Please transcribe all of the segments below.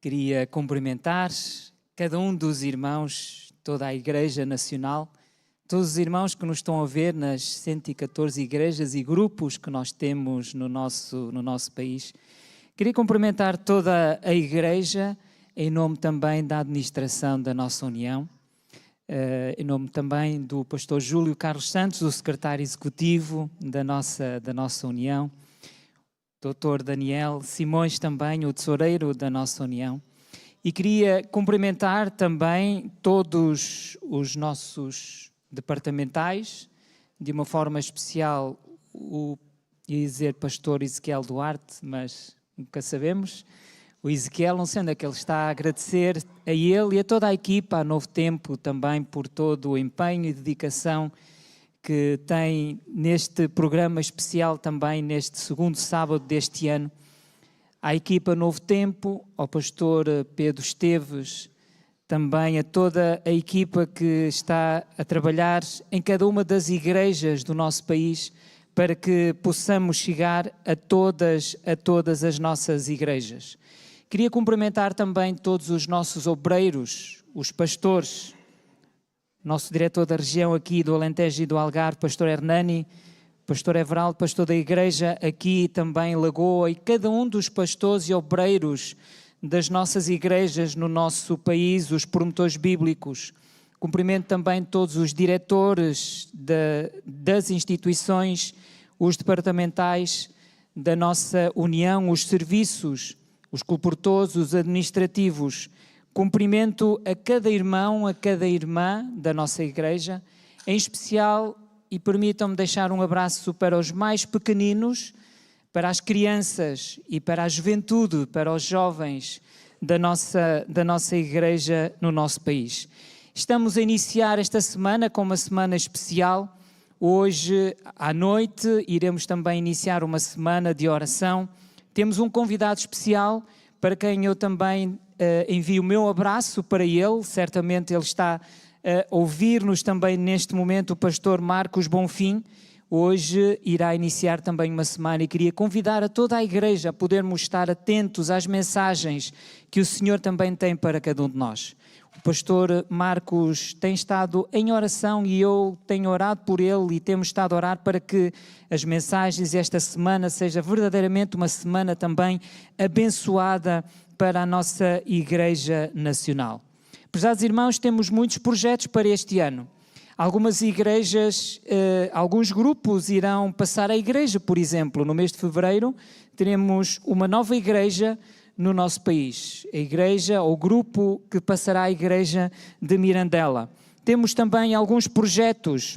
Queria cumprimentar cada um dos irmãos, toda a Igreja Nacional, todos os irmãos que nos estão a ver nas 114 igrejas e grupos que nós temos no nosso país. Queria cumprimentar toda a Igreja, em nome também da administração da nossa União, em nome também do pastor Júlio Carlos Santos, o secretário executivo da nossa União, Dr. Daniel Simões também, o tesoureiro da nossa União. E queria cumprimentar também todos os nossos departamentais, de uma forma especial ia dizer pastor Ezequiel Duarte, mas nunca sabemos. O Ezequiel, não sei onde é que ele está, a agradecer a ele e a toda a equipa, a Novo Tempo também, por todo o empenho e dedicação que tem neste programa especial também, neste segundo sábado deste ano. À equipa Novo Tempo, ao pastor Pedro Esteves, também a toda a equipa que está a trabalhar em cada uma das igrejas do nosso país para que possamos chegar a todas as nossas igrejas. Queria cumprimentar também todos os nossos obreiros, os pastores, nosso diretor da região aqui do Alentejo e do Algarve, pastor Hernani, pastor Everaldo, pastor da igreja aqui também em Lagoa, e cada um dos pastores e obreiros das nossas igrejas no nosso país, os promotores bíblicos. Cumprimento também todos os diretores das instituições, os departamentais da nossa União, os serviços, os colportores, os administrativos. Cumprimento a cada irmão, a cada irmã da nossa igreja, em especial, e permitam-me deixar um abraço para os mais pequeninos, para as crianças e para a juventude, para os jovens da nossa igreja no nosso país. Estamos a iniciar esta semana com uma semana especial. Hoje à noite iremos também iniciar uma semana de oração. Temos um convidado especial para quem eu também envio o meu abraço para ele. Certamente ele está a ouvir-nos também neste momento, o pastor Marcos Bonfim. Hoje irá iniciar também uma semana e queria convidar a toda a igreja a podermos estar atentos às mensagens que o Senhor também tem para cada um de nós. O pastor Marcos tem estado em oração e eu tenho orado por ele e temos estado a orar para que as mensagens esta semana seja verdadeiramente uma semana também abençoada para a nossa Igreja Nacional. Prezados irmãos, temos muitos projetos para este ano. Algumas igrejas, alguns grupos irão passar a igreja, por exemplo. No mês de fevereiro teremos uma nova igreja no nosso país. A igreja, ou grupo que passará a igreja de Mirandela. Temos também alguns projetos.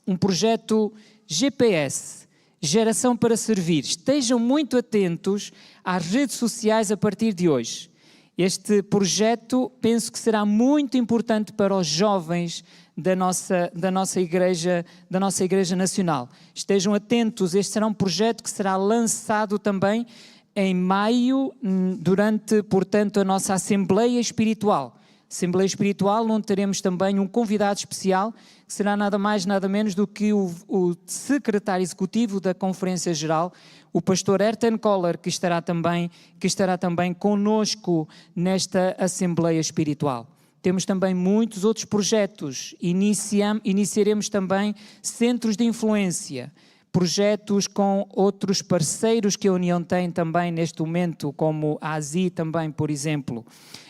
Um projeto GPS, Geração para Servir. Estejam muito atentos às redes sociais a partir de hoje. Este projeto penso que será muito importante para os jovens da nossa igreja nacional. Estejam atentos, este será um projeto que será lançado também em maio, durante, portanto, a nossa Assembleia Espiritual. Assembleia Espiritual, onde teremos também um convidado especial, que será nada mais, nada menos do que o secretário executivo da Conferência Geral, o pastor Ayrton Koller, que estará também conosco nesta Assembleia Espiritual. Temos também muitos outros projetos. Iniciaremos também centros de influência, projetos com outros parceiros que a União tem também neste momento, como a ASI também, por exemplo.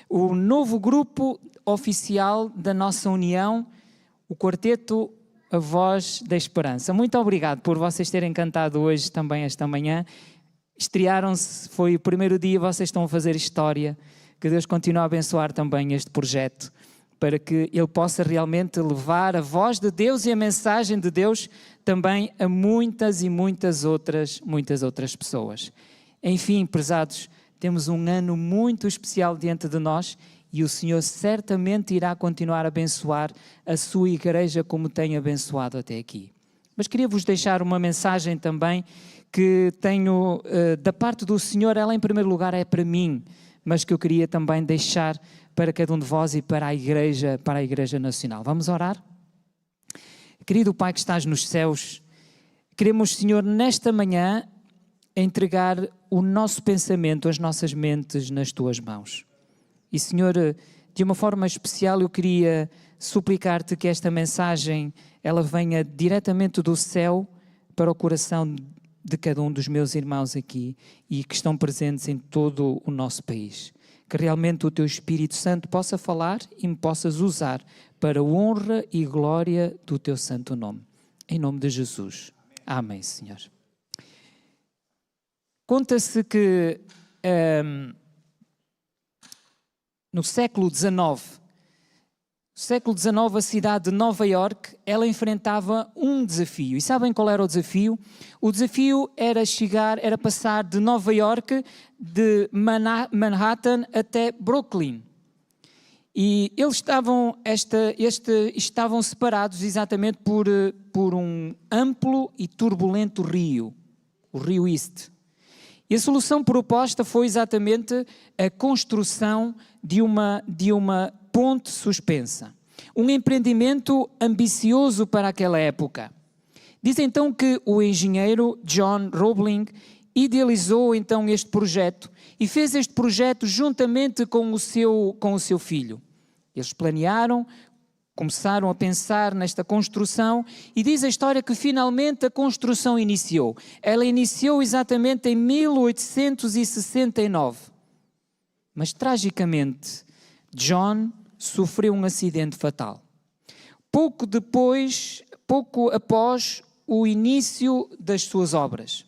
O novo grupo oficial da nossa União, o Quarteto A Voz da Esperança. Muito obrigado por vocês terem cantado hoje também esta manhã. Estrearam-se, foi o primeiro dia, vocês estão a fazer história. Que Deus continue a abençoar também este projeto, para que ele possa realmente levar a voz de Deus e a mensagem de Deus também a muitas e muitas outras pessoas. Enfim, prezados, temos um ano muito especial diante de nós e o Senhor certamente irá continuar a abençoar a sua igreja como tem abençoado até aqui. Mas queria vos deixar uma mensagem também que tenho da parte do Senhor. Ela em primeiro lugar é para mim, mas que eu queria também deixar para cada um de vós e para a Igreja Nacional. Vamos orar? Querido Pai que estás nos céus, queremos, Senhor, nesta manhã entregar o nosso pensamento, as nossas mentes nas tuas mãos. E, Senhor, de uma forma especial eu queria suplicar-te que esta mensagem ela venha diretamente do céu para o coração de cada um dos meus irmãos aqui e que estão presentes em todo o nosso país. Que realmente o teu Espírito Santo possa falar e me possas usar para a honra e glória do teu santo nome. Em nome de Jesus. Amém, Senhor. Conta-se que no século XIX, a cidade de Nova Iorque, ela enfrentava um desafio. E sabem qual era o desafio? O desafio era passar de Nova Iorque, de Manhattan até Brooklyn. E eles estavam separados exatamente por um amplo e turbulento rio, o Rio East. E a solução proposta foi exatamente a construção de uma ponte suspensa. Um empreendimento ambicioso para aquela época. Diz então que o engenheiro John Roebling idealizou então este projeto e fez este projeto juntamente com o seu filho. Eles planearam, começaram a pensar nesta construção e diz a história que finalmente a construção iniciou. Ela iniciou exatamente em 1869. Mas tragicamente, John sofreu um acidente fatal. Pouco após o início das suas obras.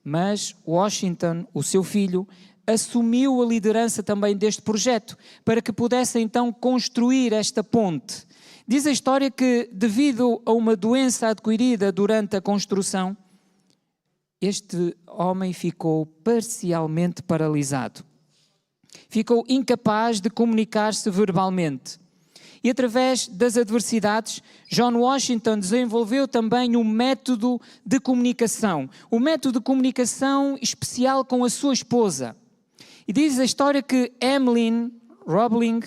Mas Washington, o seu filho, assumiu a liderança também deste projeto, para que pudesse então construir esta ponte. Diz a história que, devido a uma doença adquirida durante a construção, este homem ficou parcialmente paralisado. Ficou incapaz de comunicar-se verbalmente. E através das adversidades, John Washington desenvolveu também um método de comunicação especial com a sua esposa. E diz a história que Emmeline Roebling,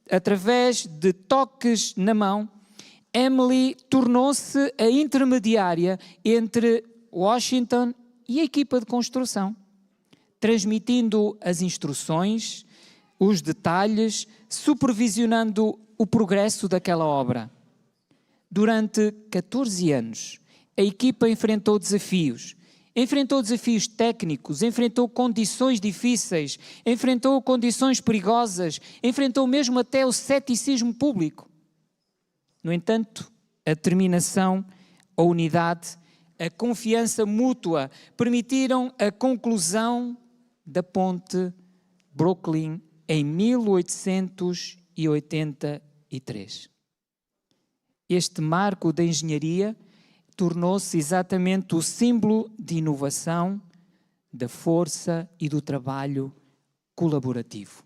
através de toques na mão, Emily tornou-se a intermediária entre Washington e a equipa de construção, transmitindo as instruções, os detalhes, supervisionando o progresso daquela obra. Durante 14 anos, a equipa enfrentou desafios técnicos, enfrentou condições difíceis, enfrentou condições perigosas, enfrentou mesmo até o ceticismo público. No entanto, a determinação, a unidade, a confiança mútua permitiram a conclusão da ponte Brooklyn em 1883. Este marco da engenharia tornou-se exatamente o símbolo de inovação, da força e do trabalho colaborativo.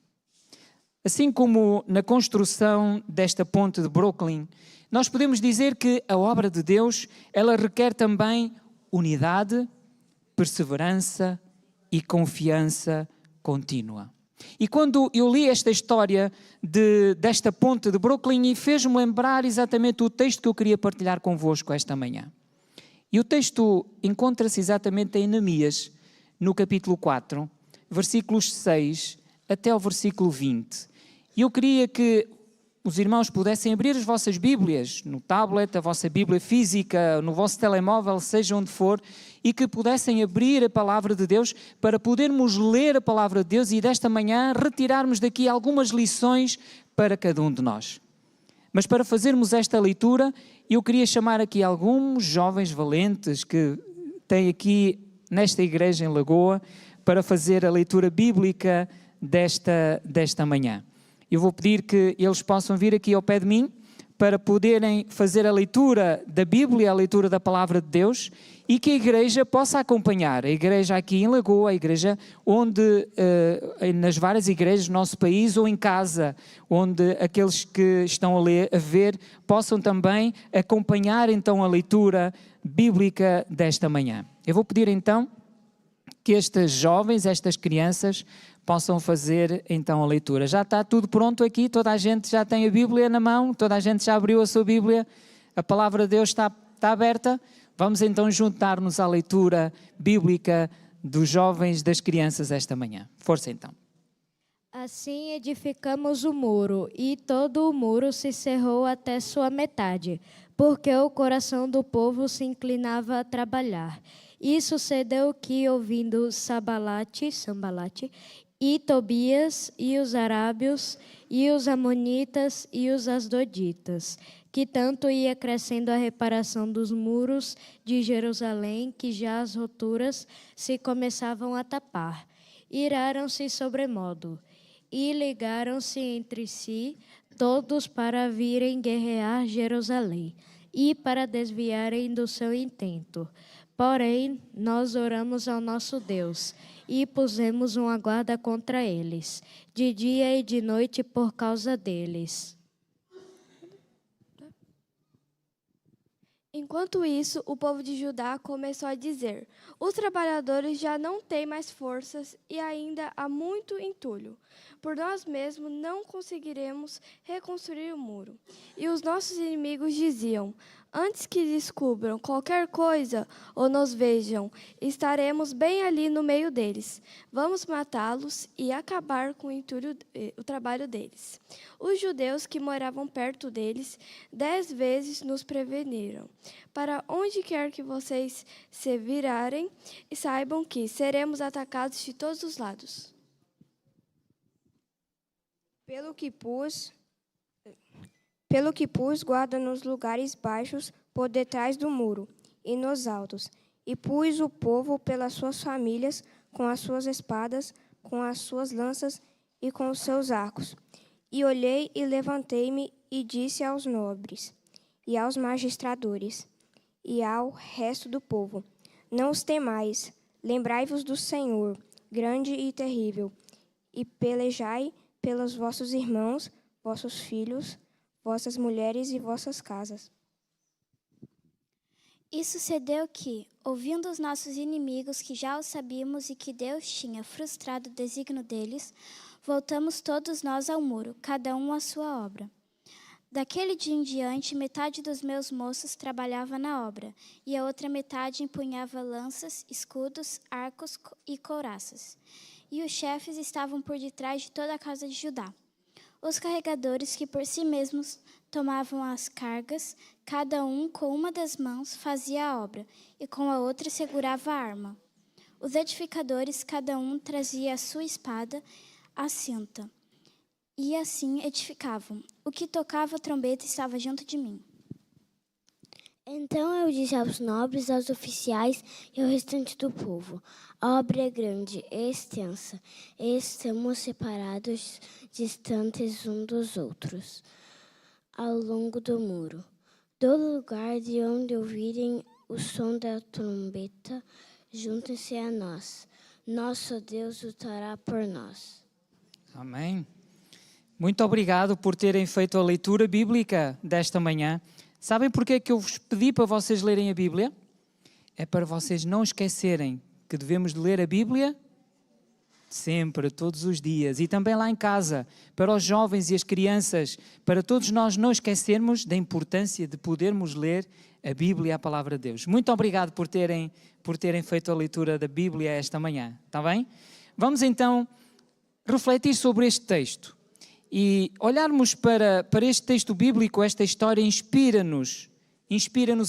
Assim como na construção desta ponte de Brooklyn, nós podemos dizer que a obra de Deus, ela requer também unidade, perseverança e confiança contínua. E quando eu li esta história desta ponte de Brooklyn, fez-me lembrar exatamente o texto que eu queria partilhar convosco esta manhã. E o texto encontra-se exatamente em Neemias, no capítulo 4, versículos 6 até ao versículo 20. E eu queria que os irmãos pudessem abrir as vossas Bíblias, no tablet, a vossa Bíblia física, no vosso telemóvel, seja onde for, e que pudessem abrir a palavra de Deus para podermos ler a palavra de Deus e desta manhã retirarmos daqui algumas lições para cada um de nós. Mas para fazermos esta leitura, eu queria chamar aqui alguns jovens valentes que têm aqui nesta igreja em Lagoa para fazer a leitura bíblica desta manhã. Eu vou pedir que eles possam vir aqui ao pé de mim para poderem fazer a leitura da Bíblia, a leitura da Palavra de Deus, e que a igreja possa acompanhar. A igreja aqui em Lagoa, a igreja onde, nas várias igrejas do nosso país ou em casa, onde aqueles que estão a ver, possam também acompanhar então a leitura bíblica desta manhã. Eu vou pedir então que estes jovens, estas crianças, possam fazer então a leitura. Já está tudo pronto aqui? Toda a gente já tem a Bíblia na mão? Toda a gente já abriu a sua Bíblia? A palavra de Deus está aberta? Vamos então juntar-nos à leitura bíblica dos jovens, das crianças esta manhã. Força então. Assim edificamos o muro, e todo o muro se cerrou até sua metade, porque o coração do povo se inclinava a trabalhar. E sucedeu que, ouvindo Sambalate e Tobias, e os arábios, e os amonitas, e os asdoditas, que tanto ia crescendo a reparação dos muros de Jerusalém, que já as roturas se começavam a tapar, iraram-se sobremodo, e ligaram-se entre si todos para virem guerrear Jerusalém e para desviarem do seu intento. Porém, nós oramos ao nosso Deus e pusemos uma guarda contra eles, de dia e de noite por causa deles. Enquanto isso, o povo de Judá começou a dizer: os trabalhadores já não têm mais forças e ainda há muito entulho. Por nós mesmos não conseguiremos reconstruir o muro. E os nossos inimigos diziam: antes que descubram qualquer coisa ou nos vejam, estaremos bem ali no meio deles. Vamos matá-los e acabar com o trabalho deles. Os judeus que moravam perto deles 10 vezes nos preveniram: para onde quer que vocês se virarem, saibam que seremos atacados de todos os lados. Pelo que pus guarda nos lugares baixos por detrás do muro e nos altos, e pus o povo pelas suas famílias, com as suas espadas, com as suas lanças e com os seus arcos. E olhei e levantei-me e disse aos nobres e aos magistradores e ao resto do povo: não os temais, lembrai-vos do Senhor, grande e terrível, e pelejai pelos vossos irmãos, vossos filhos, vossas mulheres e vossas casas. E sucedeu que, ouvindo os nossos inimigos que já o sabíamos e que Deus tinha frustrado o desígnio deles, voltamos todos nós ao muro, cada um à sua obra. Daquele dia em diante, metade dos meus moços trabalhava na obra, e a outra metade empunhava lanças, escudos, arcos e couraças. E os chefes estavam por detrás de toda a casa de Judá. Os carregadores, que por si mesmos tomavam as cargas, cada um com uma das mãos fazia a obra, e com a outra segurava a arma. Os edificadores, cada um trazia a sua espada, a cinta, e assim edificavam. O que tocava a trombeta estava junto de mim. Então eu disse aos nobres, aos oficiais e ao restante do povo: a obra é grande e extensa, e estamos separados, distantes uns dos outros, ao longo do muro. Do lugar de onde ouvirem o som da trombeta, juntem-se a nós. Nosso Deus lutará por nós. Amém. Muito obrigado por terem feito a leitura bíblica desta manhã. Sabem porquê que eu vos pedi para vocês lerem a Bíblia? É para vocês não esquecerem que devemos de ler a Bíblia sempre, todos os dias. E também lá em casa, para os jovens e as crianças, para todos nós não esquecermos da importância de podermos ler a Bíblia, a Palavra de Deus. Muito obrigado por terem feito a leitura da Bíblia esta manhã. Está bem? Vamos então refletir sobre este texto. E olharmos para este texto bíblico, esta história inspira-nos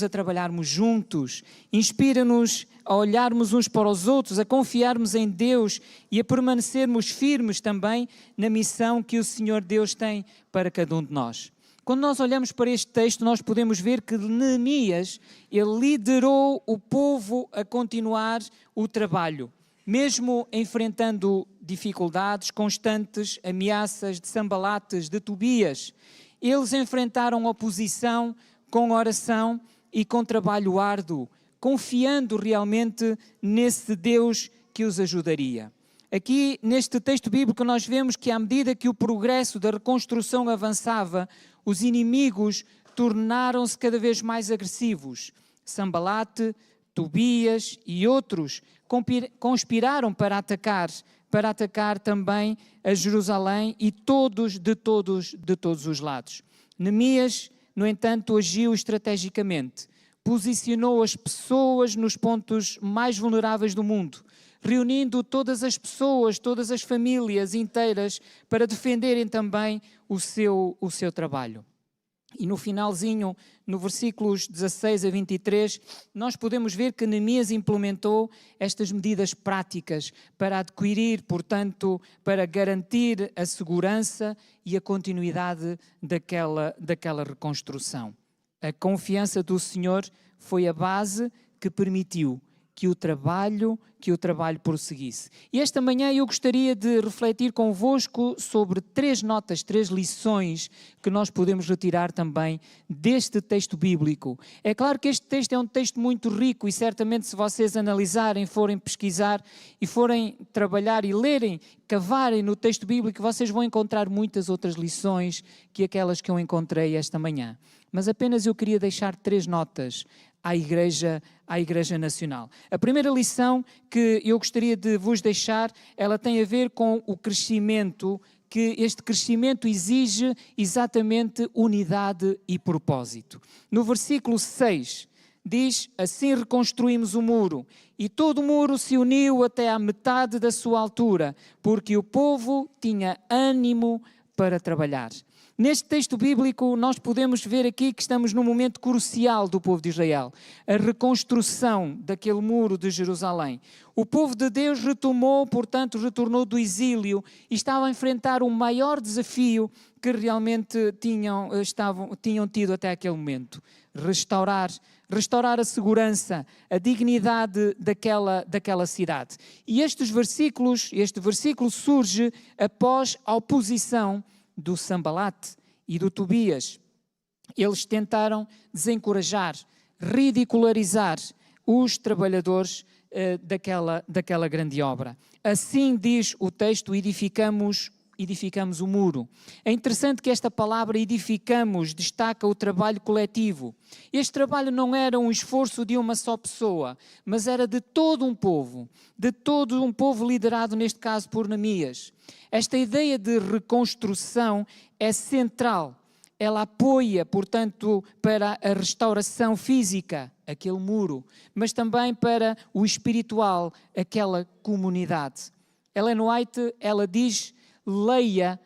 a trabalharmos juntos, inspira-nos a olharmos uns para os outros, a confiarmos em Deus e a permanecermos firmes também na missão que o Senhor Deus tem para cada um de nós. Quando nós olhamos para este texto, nós podemos ver que Neemias, ele liderou o povo a continuar o trabalho, mesmo enfrentando dificuldades constantes, ameaças de Sanbalates, de Tobias. Eles enfrentaram oposição com oração e com trabalho árduo, confiando realmente nesse Deus que os ajudaria. Aqui, neste texto bíblico, nós vemos que à medida que o progresso da reconstrução avançava, os inimigos tornaram-se cada vez mais agressivos. Sanbalate, Tobias e outros conspiraram para atacar também a Jerusalém e de todos os lados. Neemias, no entanto, agiu estrategicamente, posicionou as pessoas nos pontos mais vulneráveis do mundo, reunindo todas as pessoas, todas as famílias inteiras para defenderem também o seu trabalho. E no finalzinho, no versículos 16 a 23, nós podemos ver que Neemias implementou estas medidas práticas para adquirir, portanto, para garantir a segurança e a continuidade daquela reconstrução. A confiança do Senhor foi a base que permitiu que o trabalho prosseguisse. E esta manhã eu gostaria de refletir convosco sobre 3 notas, 3 lições que nós podemos retirar também deste texto bíblico. É claro que este texto é um texto muito rico e certamente se vocês analisarem, forem pesquisar e forem trabalhar e lerem, cavarem no texto bíblico, vocês vão encontrar muitas outras lições que aquelas que eu encontrei esta manhã. Mas apenas eu queria deixar 3 notas à Igreja Nacional. A primeira lição que eu gostaria de vos deixar, ela tem a ver com o crescimento, que este crescimento exige exatamente unidade e propósito. No versículo 6, diz, assim reconstruímos o muro, e todo o muro se uniu até à metade da sua altura, porque o povo tinha ânimo para trabalhar. Neste texto bíblico nós podemos ver aqui que estamos num momento crucial do povo de Israel, a reconstrução daquele muro de Jerusalém. O povo de Deus retornou do exílio e estava a enfrentar o maior desafio que realmente tinham tido até aquele momento. Restaurar a segurança, a dignidade daquela cidade. E este versículo surge após a oposição do Sambalate e do Tobias. Eles tentaram desencorajar, ridicularizar os trabalhadores daquela grande obra. Assim diz o texto, edificamos o muro. É interessante que esta palavra edificamos destaca o trabalho coletivo. Este trabalho não era um esforço de uma só pessoa, mas era de todo um povo liderado neste caso por Neemias. Esta ideia de reconstrução é central. Ela apoia, portanto, para a restauração física, aquele muro, mas também para o espiritual, aquela comunidade. Ellen White, ela diz, leia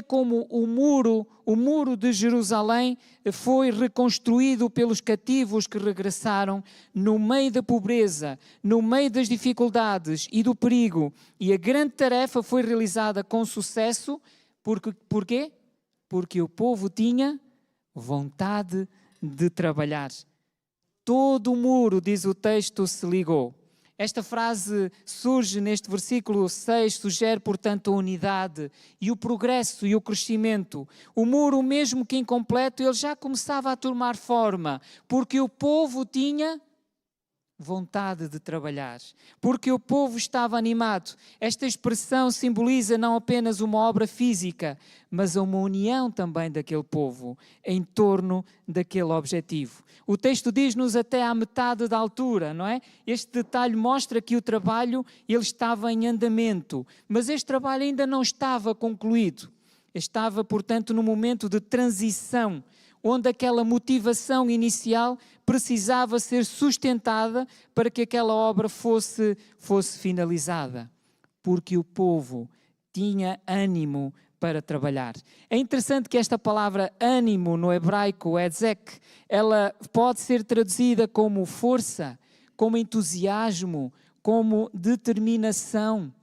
como o muro de Jerusalém foi reconstruído pelos cativos que regressaram no meio da pobreza, no meio das dificuldades e do perigo. E a grande tarefa foi realizada com sucesso. Porquê? Porque o povo tinha vontade de trabalhar. Todo o muro, diz o texto, se ligou. Esta frase surge neste versículo 6, sugere, portanto, a unidade e o progresso e o crescimento. O muro, mesmo que incompleto, ele já começava a tomar forma, porque o povo tinha vontade de trabalhar, porque o povo estava animado. Esta expressão simboliza não apenas uma obra física, mas uma união também daquele povo em torno daquele objetivo. O texto diz-nos até à metade da altura, não é? Este detalhe mostra que o trabalho ele estava em andamento, mas este trabalho ainda não estava concluído. Estava, portanto, no momento de transição, onde aquela motivação inicial precisava ser sustentada para que aquela obra fosse finalizada. Porque o povo tinha ânimo para trabalhar. É interessante que esta palavra ânimo no hebraico, edzek, ela pode ser traduzida como força, como entusiasmo, como determinação.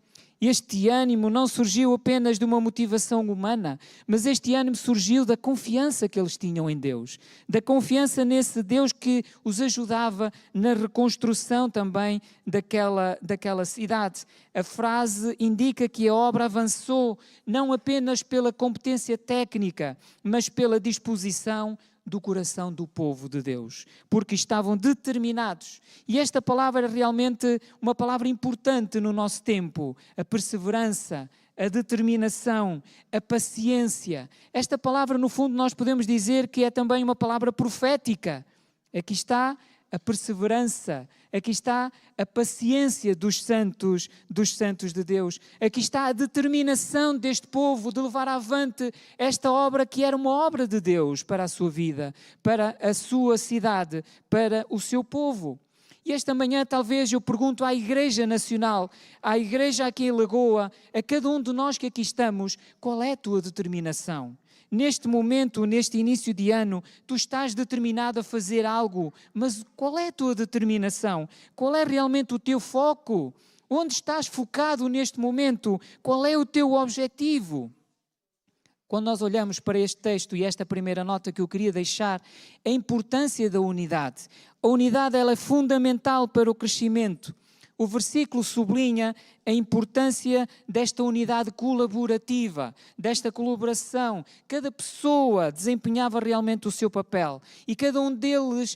Este ânimo não surgiu apenas de uma motivação humana, mas este ânimo surgiu da confiança que eles tinham em Deus, da confiança nesse Deus que os ajudava na reconstrução também daquela cidade. A frase indica que a obra avançou não apenas pela competência técnica, mas pela disposição do coração do povo de Deus, porque estavam determinados. E esta palavra é realmente uma palavra importante no nosso tempo, a perseverança, a determinação, a paciência. Esta palavra, no fundo, nós podemos dizer que é também uma palavra profética. Aqui está a perseverança, aqui está a paciência dos santos de Deus, aqui está a determinação deste povo de levar avante esta obra que era uma obra de Deus para a sua vida, para a sua cidade, para o seu povo. E esta manhã talvez eu pergunto à Igreja Nacional, à Igreja aqui em Lagoa, a cada um de nós que aqui estamos, qual é a tua determinação? Neste momento, neste início de ano, tu estás determinado a fazer algo, mas qual é a tua determinação? Qual é realmente o teu foco? Onde estás focado neste momento? Qual é o teu objetivo? Quando nós olhamos para este texto e esta primeira nota que eu queria deixar, a importância da unidade. A unidade ela é fundamental para o crescimento. O versículo sublinha a importância desta unidade colaborativa, desta colaboração. Cada pessoa desempenhava realmente o seu papel e cada um deles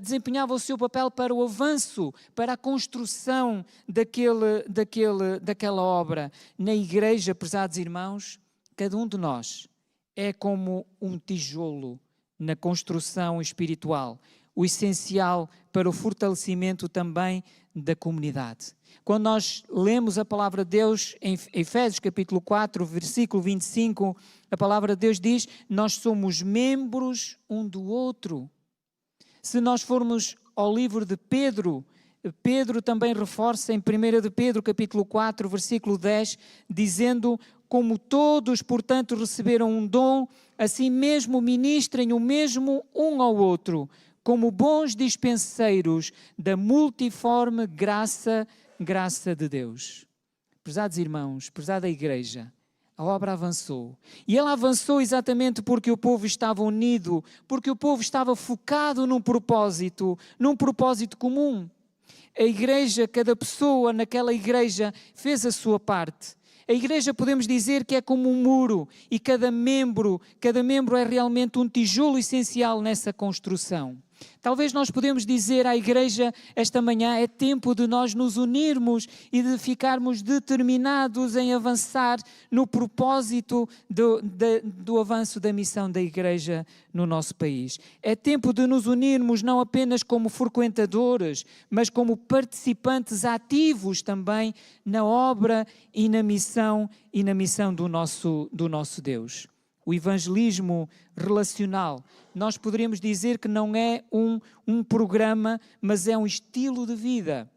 desempenhava o seu papel para o avanço, para a construção daquela obra. Na igreja, prezados irmãos, cada um de nós é como um tijolo na construção espiritual, o essencial para o fortalecimento também da comunidade. Quando nós lemos a palavra de Deus em Efésios capítulo 4, versículo 25, a palavra de Deus diz: nós somos membros um do outro. Se nós formos ao livro de Pedro, Pedro também reforça em 1 de Pedro capítulo 4, versículo 10, dizendo: como todos, portanto, receberam um dom, assim mesmo ministrem o mesmo um ao outro, como bons dispenseiros da multiforme graça de Deus. Prezados irmãos, prezada igreja, a obra avançou. E ela avançou exatamente porque o povo estava unido, porque o povo estava focado num propósito comum. A igreja, cada pessoa naquela igreja fez a sua parte. A igreja podemos dizer que é como um muro e cada membro é realmente um tijolo essencial nessa construção. Talvez nós podemos dizer à igreja esta manhã, é tempo de nós nos unirmos e de ficarmos determinados em avançar no propósito do avanço da missão da igreja no nosso país. É tempo de nos unirmos não apenas como frequentadores, mas como participantes ativos também na obra e na missão do nosso Deus. O evangelismo relacional, nós poderíamos dizer que não é um programa, mas é um estilo de vida.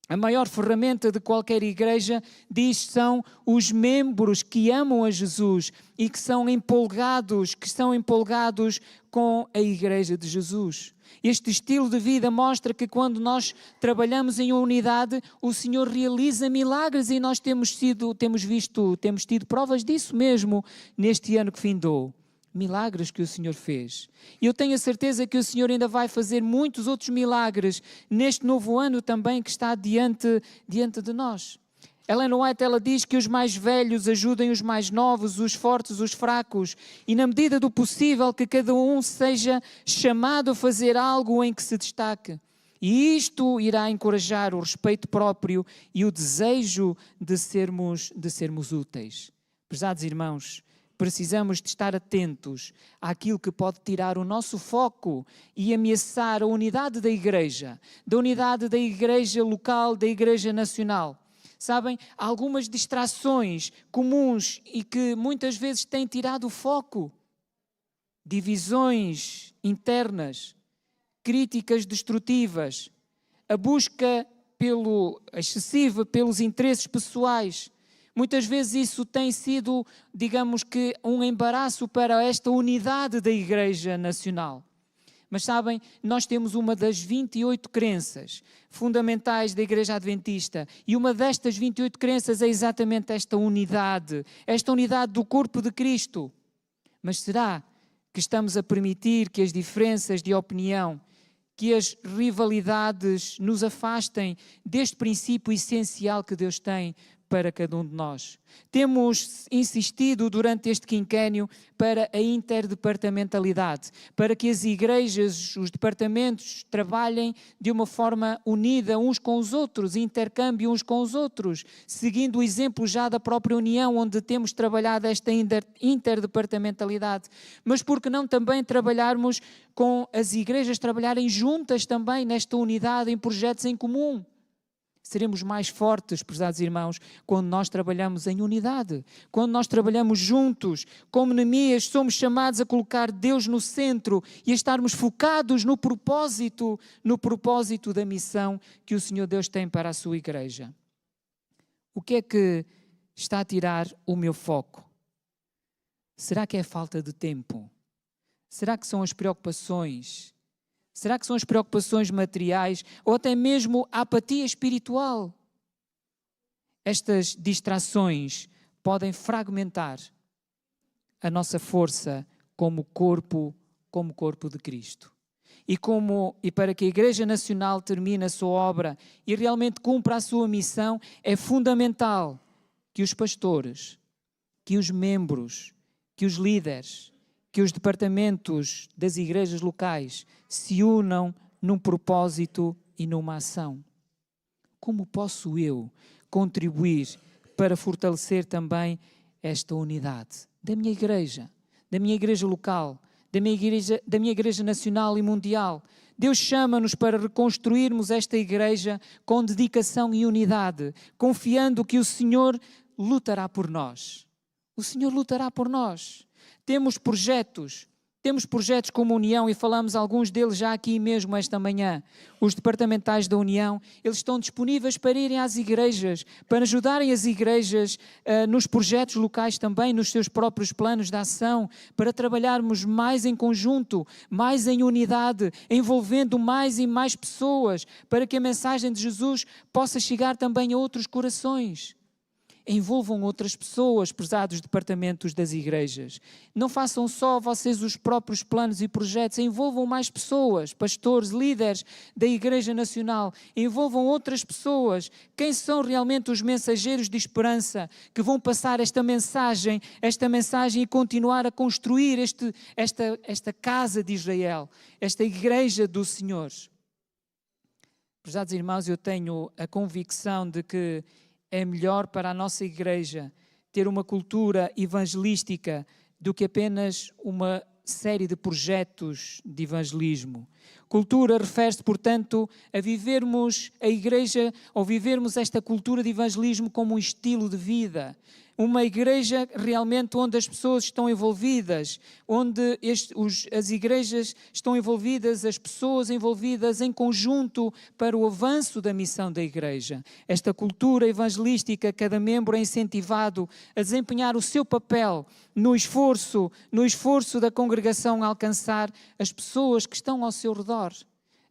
A maior ferramenta de qualquer igreja, diz, são os membros que amam a Jesus e que são empolgados com a igreja de Jesus. Este estilo de vida mostra que quando nós trabalhamos em unidade, o Senhor realiza milagres e nós temos tido provas disso mesmo neste ano que findou. Milagres que o Senhor fez. E eu tenho a certeza que o Senhor ainda vai fazer muitos outros milagres neste novo ano também que está diante de nós. Ellen White, ela diz que os mais velhos ajudem os mais novos, os fortes, os fracos, e na medida do possível que cada um seja chamado a fazer algo em que se destaque. E isto irá encorajar o respeito próprio e o desejo de sermos úteis. Prezados irmãos, precisamos de estar atentos àquilo que pode tirar o nosso foco e ameaçar a unidade da igreja local, da igreja nacional. Sabem, há algumas distrações comuns e que muitas vezes têm tirado o foco. Divisões internas, críticas destrutivas, a busca excessiva pelos interesses pessoais. Muitas vezes isso tem sido, digamos que, um embaraço para esta unidade da Igreja Nacional. Mas sabem, nós temos uma das 28 crenças fundamentais da Igreja Adventista e uma destas 28 crenças é exatamente esta unidade do corpo de Cristo. Mas será que estamos a permitir que as diferenças de opinião, que as rivalidades nos afastem deste princípio essencial que Deus tem para cada um de nós. Temos insistido durante este quinquênio para a interdepartamentalidade, para que as igrejas, os departamentos, trabalhem de uma forma unida uns com os outros, intercâmbio uns com os outros, seguindo o exemplo já da própria União, onde temos trabalhado esta interdepartamentalidade. Mas por que não também trabalharmos com as igrejas, trabalharem juntas também nesta unidade, em projetos em comum? Seremos mais fortes, prezados irmãos, quando nós trabalhamos em unidade, quando nós trabalhamos juntos. Como Neemias, somos chamados a colocar Deus no centro e a estarmos focados no propósito da missão que o Senhor Deus tem para a sua igreja. O que é que está a tirar o meu foco? Será que é falta de tempo? Será que são as preocupações? Será que são as preocupações materiais ou até mesmo a apatia espiritual? Estas distrações podem fragmentar a nossa força como corpo de Cristo. E para que a Igreja Nacional termine a sua obra e realmente cumpra a sua missão, é fundamental que os pastores, que os membros, que os líderes, que os departamentos das igrejas locais se unam num propósito e numa ação. Como posso eu contribuir para fortalecer também esta unidade da minha igreja local, da minha igreja nacional e mundial? Deus chama-nos para reconstruirmos esta igreja com dedicação e unidade, confiando que o Senhor lutará por nós. O Senhor lutará por nós. Temos projetos como União e falamos alguns deles já aqui mesmo esta manhã. Os departamentais da União, eles estão disponíveis para irem às igrejas, para ajudarem as igrejas nos projetos locais também, nos seus próprios planos de ação, para trabalharmos mais em conjunto, mais em unidade, envolvendo mais e mais pessoas, para que a mensagem de Jesus possa chegar também a outros corações. Envolvam outras pessoas, prezados departamentos das igrejas. Não façam só vocês os próprios planos e projetos, envolvam mais pessoas, pastores, líderes da Igreja Nacional, envolvam outras pessoas. Quem são realmente os mensageiros de esperança que vão passar esta mensagem e continuar a construir esta casa de Israel, esta igreja do Senhor? Prezados irmãos, eu tenho a convicção de que é melhor para a nossa igreja ter uma cultura evangelística do que apenas uma série de projetos de evangelismo. Cultura refere-se, portanto, a vivermos a igreja ou vivermos esta cultura de evangelismo como um estilo de vida. Uma igreja realmente onde as pessoas estão envolvidas, onde as igrejas estão envolvidas, as pessoas envolvidas em conjunto para o avanço da missão da igreja. Esta cultura evangelística, cada membro é incentivado a desempenhar o seu papel no esforço da congregação a alcançar as pessoas que estão ao seu redor,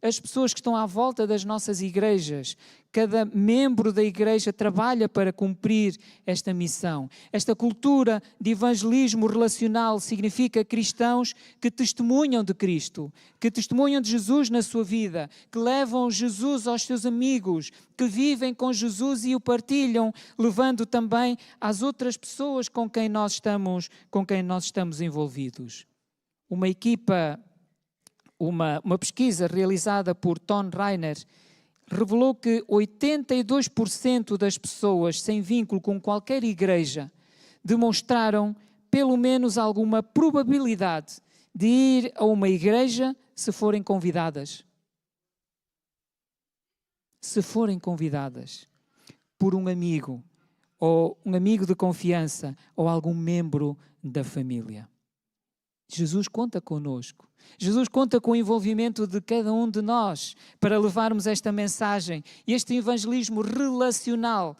as pessoas que estão à volta das nossas igrejas. Cada membro da igreja trabalha para cumprir esta missão. Esta cultura de evangelismo relacional significa cristãos que testemunham de Cristo, que testemunham de Jesus na sua vida, que levam Jesus aos seus amigos, que vivem com Jesus e o partilham, levando também às outras pessoas com quem nós estamos envolvidos. Uma pesquisa realizada por Tom Rainer revelou que 82% das pessoas sem vínculo com qualquer igreja demonstraram pelo menos alguma probabilidade de ir a uma igreja se forem convidadas. Se forem convidadas por um amigo, ou um amigo de confiança, ou algum membro da família. Jesus conta connosco. Jesus conta com o envolvimento de cada um de nós para levarmos esta mensagem. E este evangelismo relacional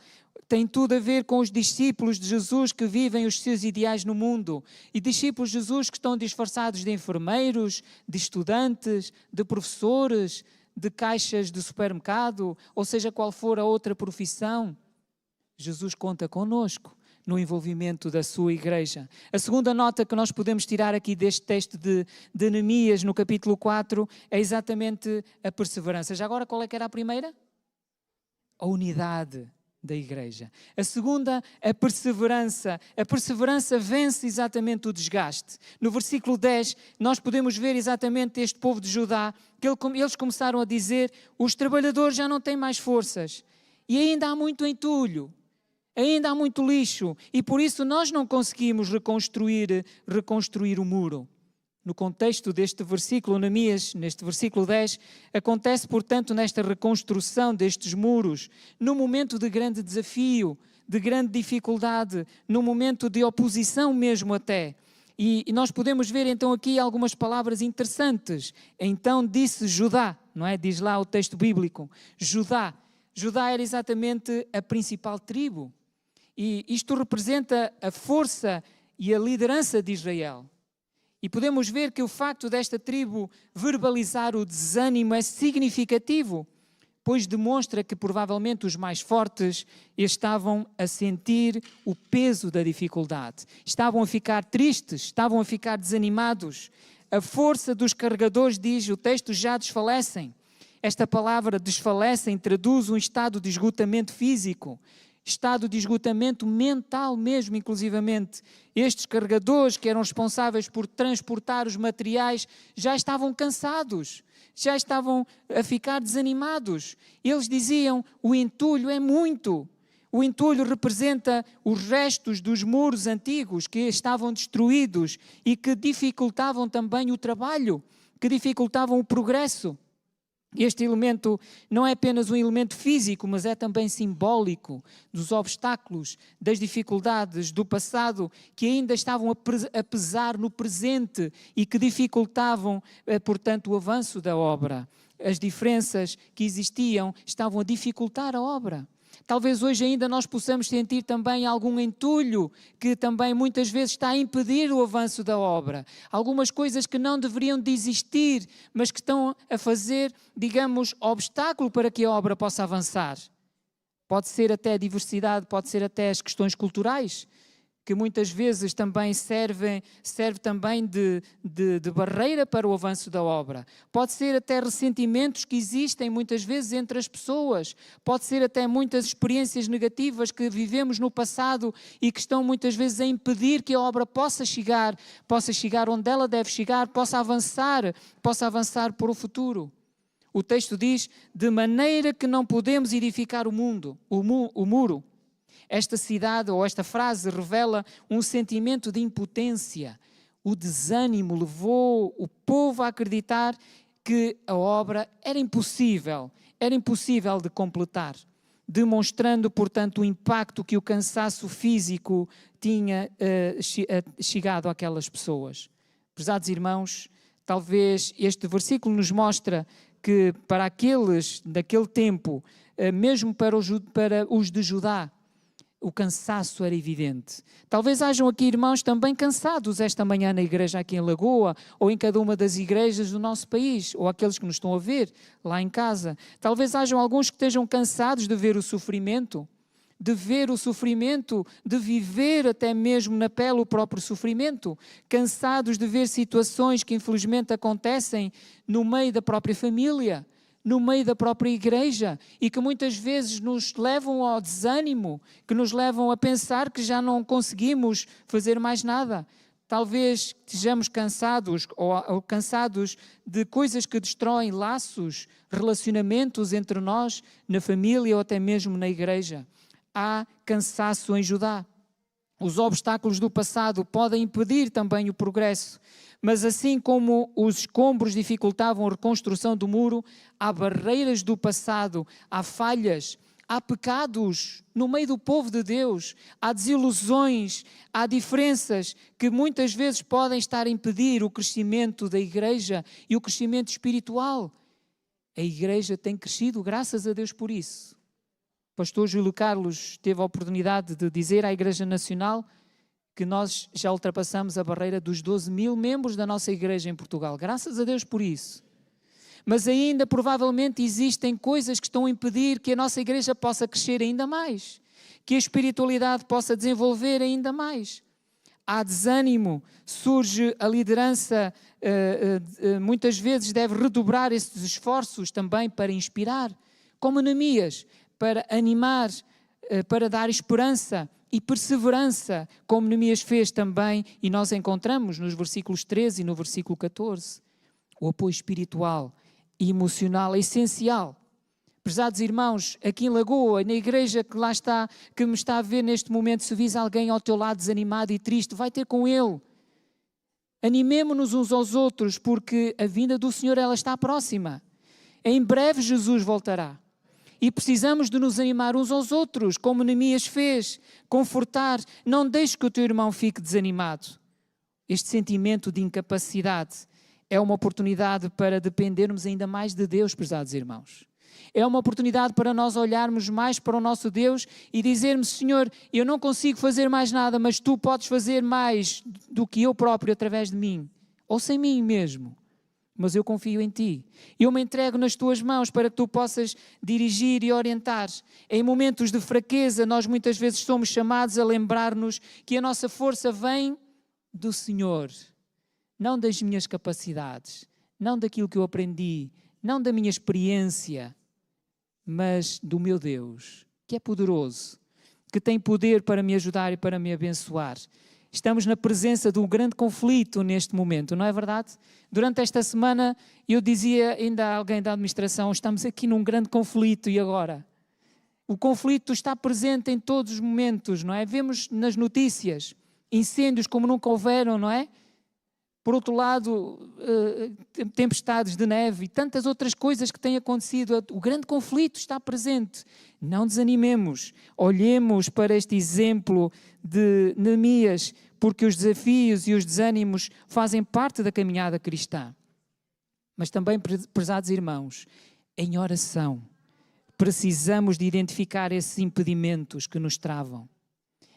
tem tudo a ver com os discípulos de Jesus que vivem os seus ideais no mundo. E discípulos de Jesus que estão disfarçados de enfermeiros, de estudantes, de professores, de caixas de supermercado, ou seja, qual for a outra profissão. Jesus conta connosco no envolvimento da sua igreja. A segunda nota que nós podemos tirar aqui deste texto de Neemias, no capítulo 4, é exatamente a perseverança. Já agora, qual é que era a primeira? A unidade. da igreja. A segunda, a perseverança. A perseverança vence exatamente o desgaste. No versículo 10, nós podemos ver exatamente este povo de Judá, que eles começaram a dizer: os trabalhadores já não têm mais forças, e ainda há muito entulho, ainda há muito lixo, e por isso nós não conseguimos reconstruir o muro. No contexto deste versículo, Neemias, neste versículo 10, acontece, portanto, nesta reconstrução destes muros, num momento de grande desafio, de grande dificuldade, num momento de oposição mesmo até. E nós podemos ver então aqui algumas palavras interessantes. Então disse Judá, não é? Diz lá o texto bíblico, Judá. Judá era exatamente a principal tribo. E isto representa a força e a liderança de Israel. E podemos ver que o facto desta tribo verbalizar o desânimo é significativo, pois demonstra que provavelmente os mais fortes estavam a sentir o peso da dificuldade. Estavam a ficar tristes, estavam a ficar desanimados. A força dos carregadores, diz o texto, já desfalecem. Esta palavra desfalecem traduz um estado de esgotamento físico, estado de esgotamento mental mesmo, inclusivamente. Estes carregadores que eram responsáveis por transportar os materiais já estavam cansados, já estavam a ficar desanimados. Eles diziam: o entulho é muito. O entulho representa os restos dos muros antigos que estavam destruídos e que dificultavam também o trabalho, que dificultavam o progresso. Este elemento não é apenas um elemento físico, mas é também simbólico dos obstáculos, das dificuldades do passado que ainda estavam a pesar no presente e que dificultavam, portanto, o avanço da obra. As diferenças que existiam estavam a dificultar a obra. Talvez hoje ainda nós possamos sentir também algum entulho que também muitas vezes está a impedir o avanço da obra. Algumas coisas que não deveriam de existir, mas que estão a fazer, digamos, obstáculo para que a obra possa avançar. Pode ser até a diversidade, pode ser até as questões culturais, que muitas vezes também serve também de barreira para o avanço da obra. Pode ser até ressentimentos que existem muitas vezes entre as pessoas. Pode ser até muitas experiências negativas que vivemos no passado e que estão muitas vezes a impedir que a obra possa chegar onde ela deve chegar, possa avançar para o futuro. O texto diz: de maneira que não podemos edificar o muro. Esta cidade ou esta frase revela um sentimento de impotência. O desânimo levou o povo a acreditar que a obra era impossível de completar, demonstrando, portanto, o impacto que o cansaço físico tinha chegado àquelas pessoas. Prezados irmãos, talvez este versículo nos mostra que para aqueles daquele tempo, mesmo para os de Judá, o cansaço era evidente. Talvez hajam aqui irmãos também cansados esta manhã na igreja aqui em Lagoa, ou em cada uma das igrejas do nosso país, ou aqueles que nos estão a ver lá em casa. Talvez hajam alguns que estejam cansados de ver o sofrimento, de viver até mesmo na pele o próprio sofrimento, cansados de ver situações que infelizmente acontecem no meio da própria família, no meio da própria igreja e que muitas vezes nos levam ao desânimo, que nos levam a pensar que já não conseguimos fazer mais nada. Talvez estejamos cansados ou cansados de coisas que destroem laços, relacionamentos entre nós, na família ou até mesmo na igreja. Há cansaço em Judá. Os obstáculos do passado podem impedir também o progresso. Mas assim como os escombros dificultavam a reconstrução do muro, há barreiras do passado, há falhas, há pecados no meio do povo de Deus, há desilusões, há diferenças que muitas vezes podem estar a impedir o crescimento da igreja e o crescimento espiritual. A igreja tem crescido, graças a Deus por isso. O pastor Júlio Carlos teve a oportunidade de dizer à Igreja Nacional que nós já ultrapassamos a barreira dos 12.000 membros da nossa igreja em Portugal. Graças a Deus por isso. Mas ainda provavelmente existem coisas que estão a impedir que a nossa igreja possa crescer ainda mais, que a espiritualidade possa desenvolver ainda mais. Há desânimo, surge a liderança, muitas vezes deve redobrar esses esforços também para inspirar, como Neemias, para animar para dar esperança e perseverança, como Neemias fez também, e nós encontramos nos versículos 13 e no versículo 14. O apoio espiritual e emocional é essencial. Prezados irmãos, aqui em Lagoa, na igreja que lá está, que me está a ver neste momento, se vis alguém ao teu lado desanimado e triste, vai ter com ele. Animemo-nos uns aos outros, porque a vinda do Senhor ela está próxima. Em breve Jesus voltará. E precisamos de nos animar uns aos outros, como Neemias fez, confortar. Não deixe que o teu irmão fique desanimado. Este sentimento de incapacidade é uma oportunidade para dependermos ainda mais de Deus, prezados irmãos. É uma oportunidade para nós olharmos mais para o nosso Deus e dizermos: Senhor, eu não consigo fazer mais nada, mas Tu podes fazer mais do que eu próprio através de mim, ou sem mim mesmo. Mas eu confio em Ti. Eu me entrego nas Tuas mãos para que Tu possas dirigir e orientar. Em momentos de fraqueza, nós muitas vezes somos chamados a lembrar-nos que a nossa força vem do Senhor, não das minhas capacidades, não daquilo que eu aprendi, não da minha experiência, mas do meu Deus, que é poderoso, que tem poder para me ajudar e para me abençoar. Estamos na presença de um grande conflito neste momento, não é verdade? Durante esta semana eu dizia ainda a alguém da administração: estamos aqui num grande conflito. E agora? O conflito está presente em todos os momentos, não é? Vemos nas notícias incêndios como nunca houveram, não é? Por outro lado, tempestades de neve e tantas outras coisas que têm acontecido. O grande conflito está presente. Não desanimemos. Olhemos para este exemplo de Neemias, porque os desafios e os desânimos fazem parte da caminhada cristã. Mas também, prezados irmãos, em oração, precisamos de identificar esses impedimentos que nos travam.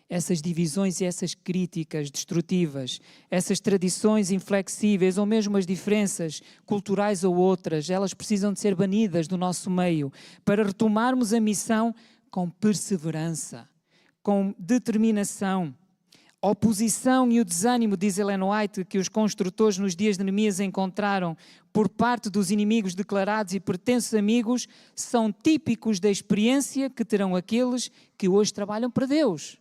Essas divisões e essas críticas destrutivas, essas tradições inflexíveis ou mesmo as diferenças culturais ou outras, elas precisam de ser banidas do nosso meio para retomarmos a missão com perseverança, com determinação. A oposição e o desânimo, diz Ellen White, que os construtores nos dias de Neemias encontraram por parte dos inimigos declarados e pretensos amigos, são típicos da experiência que terão aqueles que hoje trabalham para Deus.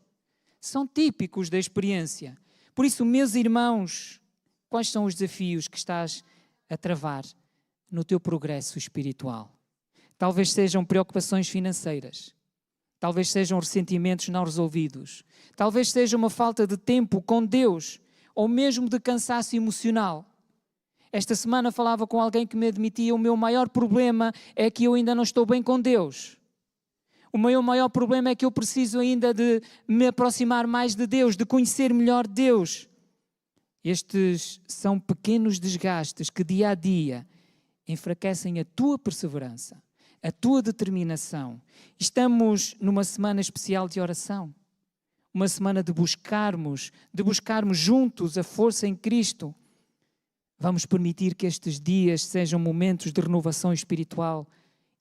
São típicos da experiência. Por isso, meus irmãos, quais são os desafios que estás a travar no teu progresso espiritual? Talvez sejam preocupações financeiras. Talvez sejam ressentimentos não resolvidos. Talvez seja uma falta de tempo com Deus, ou mesmo de cansaço emocional. Esta semana falava com alguém que me admitia: o meu maior problema é que eu ainda não estou bem com Deus. O meu maior problema é que eu preciso ainda de me aproximar mais de Deus, de conhecer melhor Deus. Estes são pequenos desgastes que dia a dia enfraquecem a tua perseverança, a tua determinação. Estamos numa semana especial de oração, uma semana de buscarmos juntos a força em Cristo. Vamos permitir que estes dias sejam momentos de renovação espiritual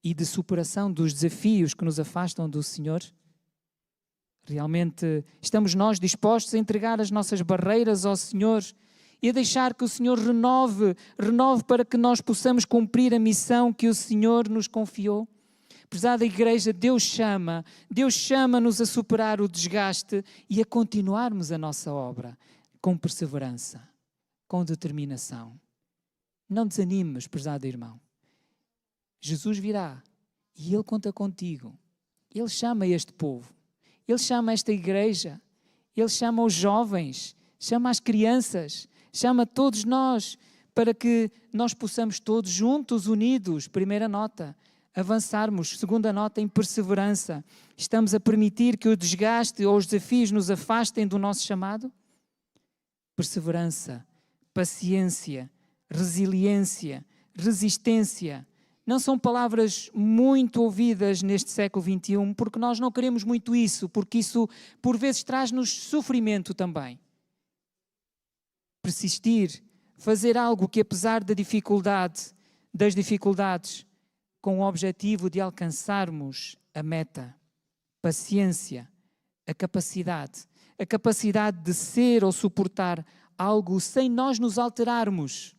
e de superação dos desafios que nos afastam do Senhor? Realmente estamos nós dispostos a entregar as nossas barreiras ao Senhor e a deixar que o Senhor renove para que nós possamos cumprir a missão que o Senhor nos confiou? Prezada igreja, Deus chama-nos a superar o desgaste e a continuarmos a nossa obra com perseverança, com determinação. Não desanimes, prezado irmão. Jesus virá e Ele conta contigo. Ele chama este povo, Ele chama esta igreja, Ele chama os jovens, chama as crianças, chama todos nós para que nós possamos todos juntos, unidos, primeira nota, avançarmos, segunda nota, em perseverança. Estamos a permitir que o desgaste ou os desafios nos afastem do nosso chamado? Perseverança, paciência, resiliência, resistência. Não são palavras muito ouvidas neste século XXI, porque nós não queremos muito isso, porque isso por vezes traz-nos sofrimento também. Persistir, fazer algo que apesar das dificuldades, com o objetivo de alcançarmos a meta, paciência, a capacidade de ser ou suportar algo sem nós nos alterarmos.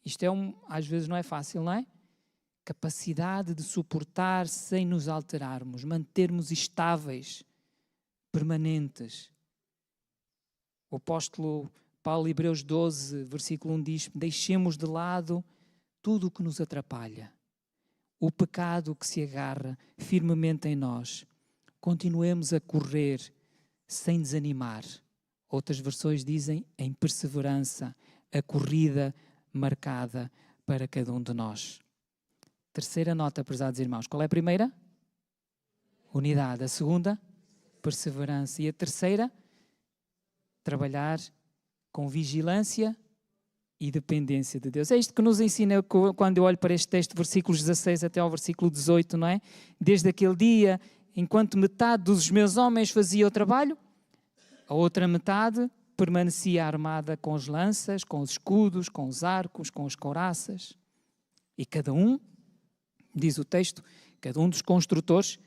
Isto às vezes não é fácil, não é? capacidade de suportar sem nos alterarmos, mantermos estáveis, permanentes. O apóstolo Paulo, Hebreus 12, versículo 1 diz: deixemos de lado tudo o que nos atrapalha, o pecado que se agarra firmemente em nós. Continuemos a correr sem desanimar. Outras versões dizem em perseverança, a corrida marcada para cada um de nós. Terceira nota, prezados irmãos. Qual é a primeira? Unidade. A segunda? Perseverança. E a terceira? Trabalhar com vigilância e dependência de Deus. É isto que nos ensina quando eu olho para este texto, versículos 16 até ao versículo 18, não é? Desde aquele dia, enquanto metade dos meus homens fazia o trabalho, a outra metade permanecia armada com as lanças, com os escudos, com os arcos, com as couraças. E cada um, diz o texto, cada um dos construtores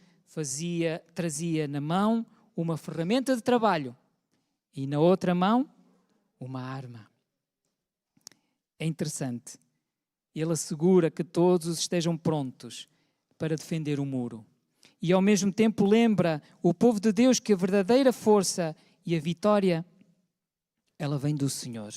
trazia na mão uma ferramenta de trabalho e na outra mão uma arma. É interessante. Ele assegura que todos estejam prontos para defender o muro. E ao mesmo tempo lembra o povo de Deus que a verdadeira força e a vitória, ela vem do Senhor.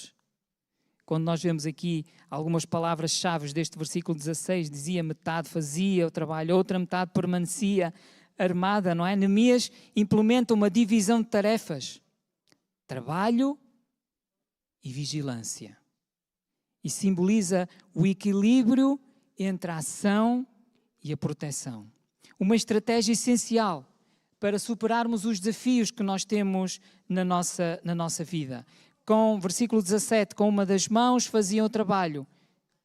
Quando nós vemos aqui algumas palavras-chave deste versículo 16, dizia metade fazia o trabalho, outra metade permanecia armada, não é? Neemias implementa uma divisão de tarefas. Trabalho e vigilância. E simboliza o equilíbrio entre a ação e a proteção. Uma estratégia essencial para superarmos os desafios que nós temos na nossa vida. Com versículo 17, com uma das mãos faziam o trabalho,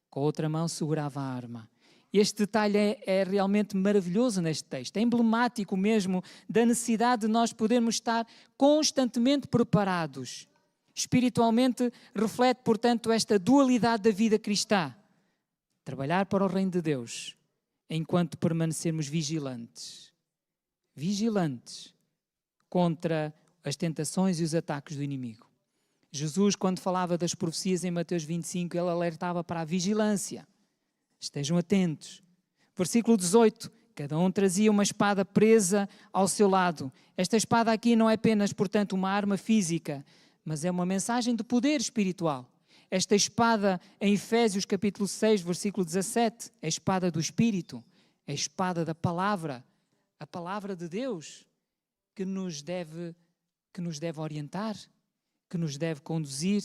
com a outra mão segurava a arma. Este detalhe é realmente maravilhoso neste texto, é emblemático mesmo da necessidade de nós podermos estar constantemente preparados. Espiritualmente reflete, portanto, esta dualidade da vida cristã. Trabalhar para o reino de Deus, enquanto permanecermos vigilantes. Vigilantes contra as tentações e os ataques do inimigo. Jesus, quando falava das profecias em Mateus 25, ele alertava para a vigilância. Estejam atentos. Versículo 18. Cada um trazia uma espada presa ao seu lado. Esta espada aqui não é apenas, portanto, uma arma física, mas é uma mensagem de poder espiritual. Esta espada, em Efésios capítulo 6, versículo 17, é a espada do Espírito, é a espada da palavra, a palavra de Deus, que nos deve orientar, que nos deve conduzir.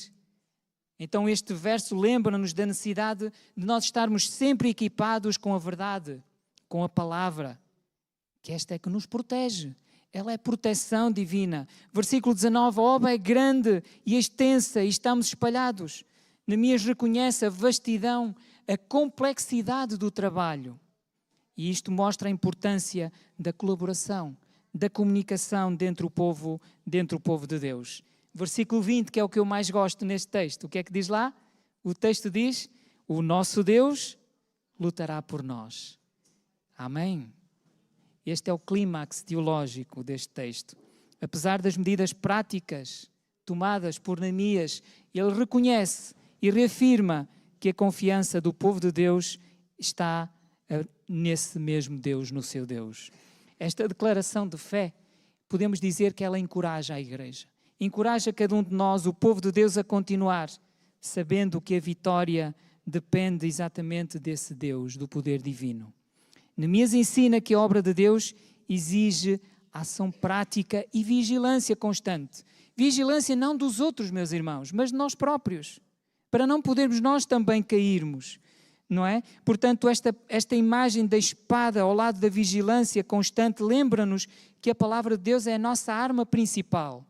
Então este verso lembra-nos da necessidade de nós estarmos sempre equipados com a verdade, com a palavra, que esta é que nos protege. Ela é proteção divina. Versículo 19, a obra é grande e extensa e estamos espalhados. Neemias reconhece a vastidão, a complexidade do trabalho. E isto mostra a importância da colaboração, da comunicação dentro do povo de Deus. Versículo 20, que é o que eu mais gosto neste texto. O que é que diz lá? O texto diz, o nosso Deus lutará por nós. Amém? Este é o clímax teológico deste texto. Apesar das medidas práticas tomadas por Neemias, ele reconhece e reafirma que a confiança do povo de Deus está nesse mesmo Deus, no seu Deus. Esta declaração de fé, podemos dizer que ela encoraja a igreja. Encoraja cada um de nós, o povo de Deus, a continuar, sabendo que a vitória depende exatamente desse Deus, do poder divino. Neemias ensina que a obra de Deus exige ação prática e vigilância constante. Vigilância não dos outros, meus irmãos, mas de nós próprios, para não podermos nós também cairmos, não é? Portanto, esta imagem da espada ao lado da vigilância constante lembra-nos que a palavra de Deus é a nossa arma principal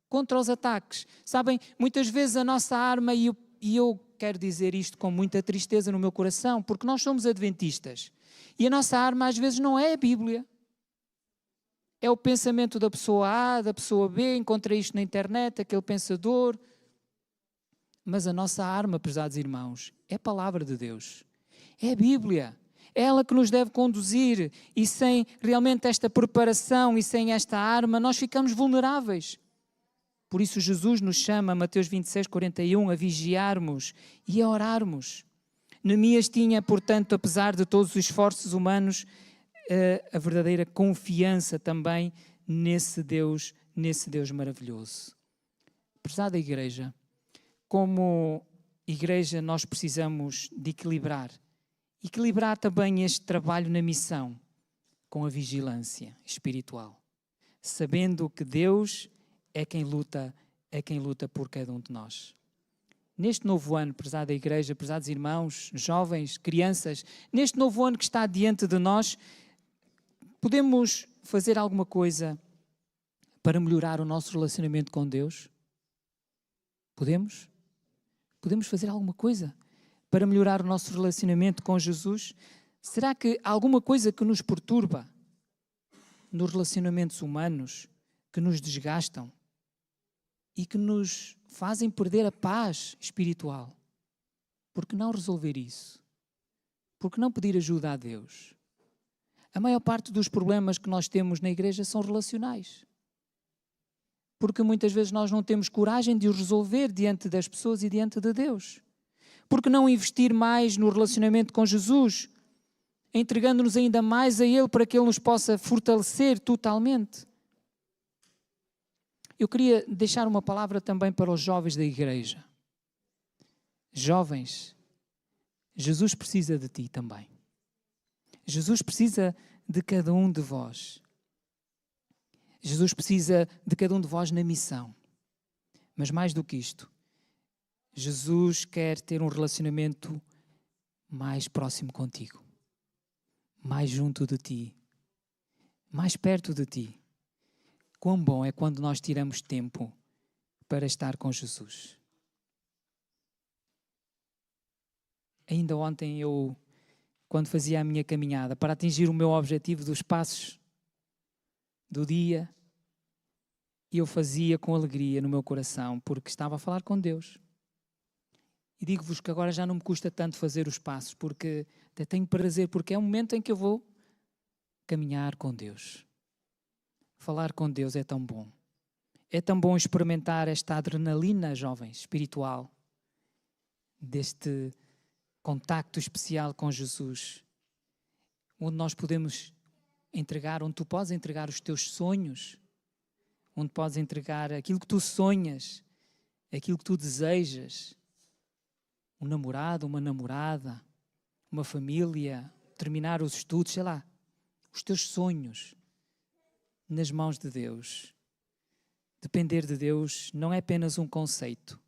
contra os ataques. Sabem, muitas vezes a nossa arma, e eu quero dizer isto com muita tristeza no meu coração, porque nós somos adventistas, e a nossa arma às vezes não é a Bíblia. É o pensamento da pessoa A, da pessoa B, encontrei isto na internet, aquele pensador. Mas a nossa arma, prezados irmãos, é a palavra de Deus. É a Bíblia. É ela que nos deve conduzir. E sem realmente esta preparação e sem esta arma, nós ficamos vulneráveis. Por isso Jesus nos chama, Mateus 26, 41, a vigiarmos e a orarmos. Neemias tinha, portanto, apesar de todos os esforços humanos, a verdadeira confiança também nesse Deus maravilhoso. Prezada igreja, como igreja nós precisamos de equilibrar também este trabalho na missão com a vigilância espiritual, sabendo que Deus é quem luta por cada um de nós. Neste novo ano, prezada igreja, prezados irmãos, jovens, crianças, neste novo ano que está diante de nós, podemos fazer alguma coisa para melhorar o nosso relacionamento com Deus? Podemos? Podemos fazer alguma coisa para melhorar o nosso relacionamento com Jesus? Será que há alguma coisa que nos perturba nos relacionamentos humanos, que nos desgastam e que nos fazem perder a paz espiritual? Por que não resolver isso? Por que não pedir ajuda a Deus? A maior parte dos problemas que nós temos na igreja são relacionais. Porque muitas vezes nós não temos coragem de os resolver diante das pessoas e diante de Deus. Porque não investir mais no relacionamento com Jesus, entregando-nos ainda mais a Ele para que Ele nos possa fortalecer totalmente. Eu queria deixar uma palavra também para os jovens da igreja. Jovens, Jesus precisa de ti também. Jesus precisa de cada um de vós. Jesus precisa de cada um de vós na missão. Mas mais do que isto, Jesus quer ter um relacionamento mais próximo contigo, mais junto de ti, mais perto de ti. Quão bom é quando nós tiramos tempo para estar com Jesus. Ainda ontem quando fazia a minha caminhada para atingir o meu objetivo dos passos do dia, eu fazia com alegria no meu coração, porque estava a falar com Deus. E digo-vos que agora já não me custa tanto fazer os passos, porque até tenho prazer, porque é um momento em que eu vou caminhar com Deus. Falar com Deus é tão bom. É tão bom experimentar esta adrenalina, jovens, espiritual, deste contacto especial com Jesus, onde nós podemos entregar, onde tu podes entregar os teus sonhos, onde podes entregar aquilo que tu sonhas, aquilo que tu desejas, um namorado, uma namorada, uma família, terminar os estudos, sei lá, os teus sonhos nas mãos de Deus. Depender de Deus não é apenas um conceito,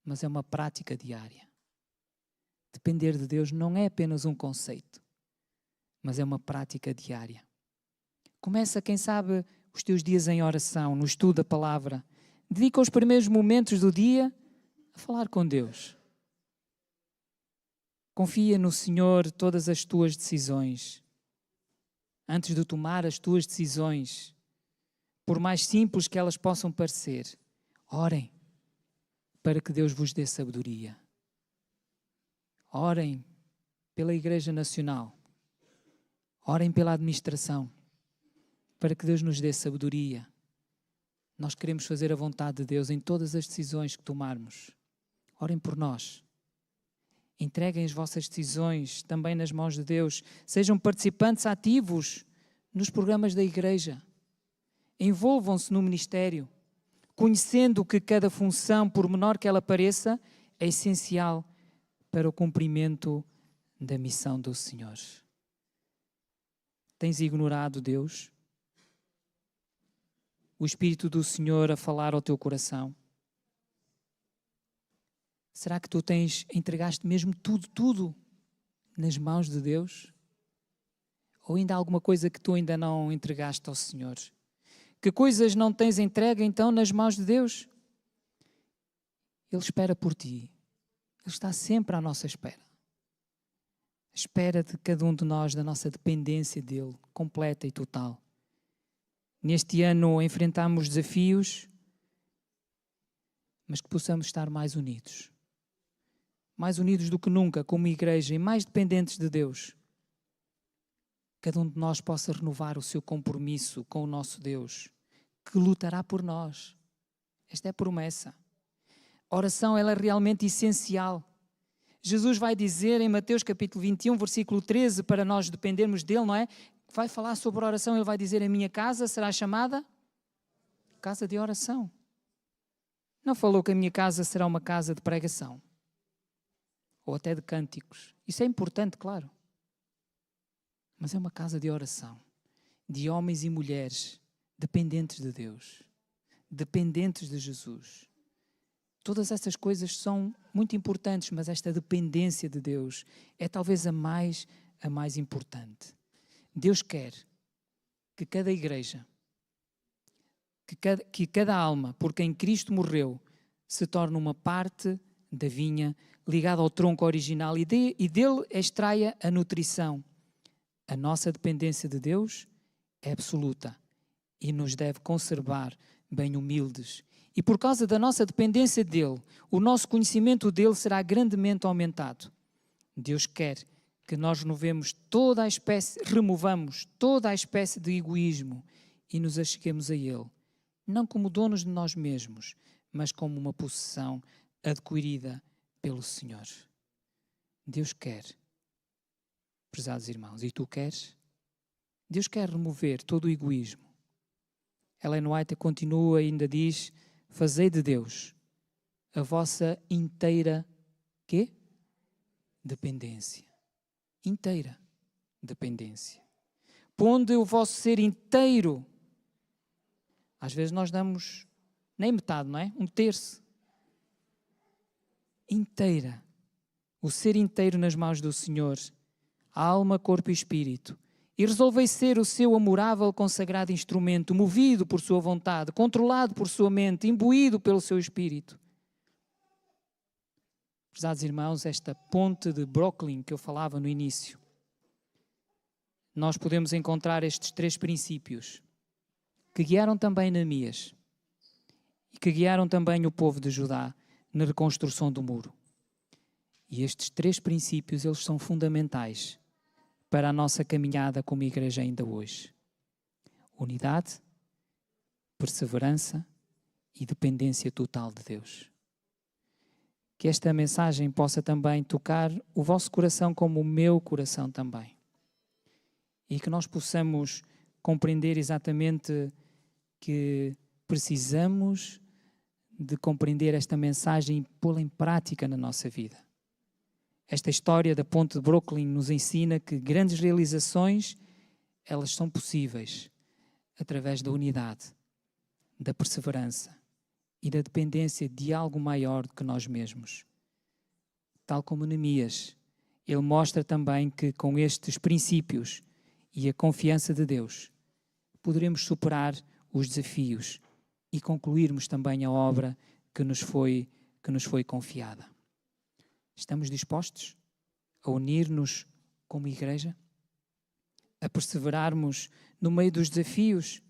mas é uma prática diária. Depender de Deus não é apenas um conceito, mas é uma prática diária. Começa, quem sabe, os teus dias em oração, no estudo da palavra. Dedica os primeiros momentos do dia a falar com Deus. Confia no Senhor todas as tuas decisões. Antes de tomar as tuas decisões, por mais simples que elas possam parecer, orem para que Deus vos dê sabedoria. Orem pela Igreja Nacional. Orem pela administração, para que Deus nos dê sabedoria. Nós queremos fazer a vontade de Deus em todas as decisões que tomarmos. Orem por nós. Entreguem as vossas decisões também nas mãos de Deus. Sejam participantes ativos nos programas da igreja. Envolvam-se no ministério, conhecendo que cada função, por menor que ela pareça, é essencial para o cumprimento da missão do Senhor. Tens ignorado Deus? O Espírito do Senhor a falar ao teu coração? Será que tu entregaste mesmo tudo nas mãos de Deus? Ou ainda há alguma coisa que tu ainda não entregaste ao Senhor? Que coisas não tens entregue então nas mãos de Deus? Ele espera por ti. Ele está sempre à nossa espera. Espera de cada um de nós, da nossa dependência dele, completa e total. Neste ano enfrentamos desafios, mas que possamos estar mais unidos do que nunca como igreja e mais dependentes de Deus. Cada um de nós possa renovar o seu compromisso com o nosso Deus, que lutará por nós. Esta é a promessa. A oração ela é realmente essencial. Jesus vai dizer em Mateus capítulo 21, versículo 13, para nós dependermos dele, não é? Vai falar sobre a oração, ele vai dizer: a minha casa será chamada casa de oração. Não falou que a minha casa será uma casa de pregação, ou até de cânticos. Isso é importante, claro. Mas é uma casa de oração, de homens e mulheres dependentes de Deus, dependentes de Jesus. Todas essas coisas são muito importantes, mas esta dependência de Deus é talvez a mais importante. Deus quer que cada igreja, que cada alma por quem Cristo morreu se torne uma parte da vinha ligada ao tronco original e dele extraia a nutrição. A nossa dependência de Deus é absoluta e nos deve conservar bem humildes. E por causa da nossa dependência dele, o nosso conhecimento dele será grandemente aumentado. Deus quer que nós removamos toda a espécie de egoísmo e nos acheguemos a ele, não como donos de nós mesmos, mas como uma possessão adquirida pelo Senhor. Deus quer, prezados irmãos, e tu queres? Deus quer remover todo o egoísmo. Ellen White continua e ainda diz: fazei de Deus a vossa inteira quê? Dependência. Inteira dependência. Pondo o vosso ser inteiro. Às vezes nós damos nem metade, não é? 1/3. Inteira. O ser inteiro nas mãos do Senhor. Alma, corpo e espírito. E resolvei ser o seu amorável, consagrado instrumento, movido por sua vontade, controlado por sua mente, imbuído pelo seu espírito. Prezados irmãos, esta ponte de Brooklyn que eu falava no início, nós podemos encontrar estes 3 princípios que guiaram também Neemias e que guiaram também o povo de Judá na reconstrução do muro. E estes 3 princípios, eles são fundamentais para a nossa caminhada como igreja ainda hoje. Unidade, perseverança e dependência total de Deus. Que esta mensagem possa também tocar o vosso coração como o meu coração também. E que nós possamos compreender exatamente que precisamos de compreender esta mensagem e pô-la em prática na nossa vida. Esta história da ponte de Brooklyn nos ensina que grandes realizações, elas são possíveis através da unidade, da perseverança e da dependência de algo maior do que nós mesmos. Tal como Neemias, ele mostra também que com estes princípios e a confiança de Deus, poderemos superar os desafios e concluirmos também a obra que nos foi confiada. Estamos dispostos a unir-nos como igreja? A perseverarmos no meio dos desafios?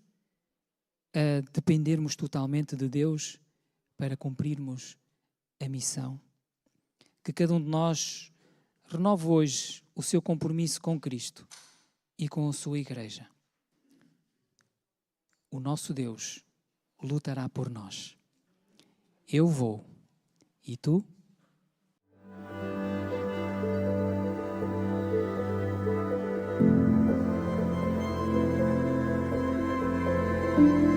A dependermos totalmente de Deus para cumprirmos a missão? Que cada um de nós renove hoje o seu compromisso com Cristo e com a sua igreja. O nosso Deus lutará por nós. Eu vou. E tu? Thank you.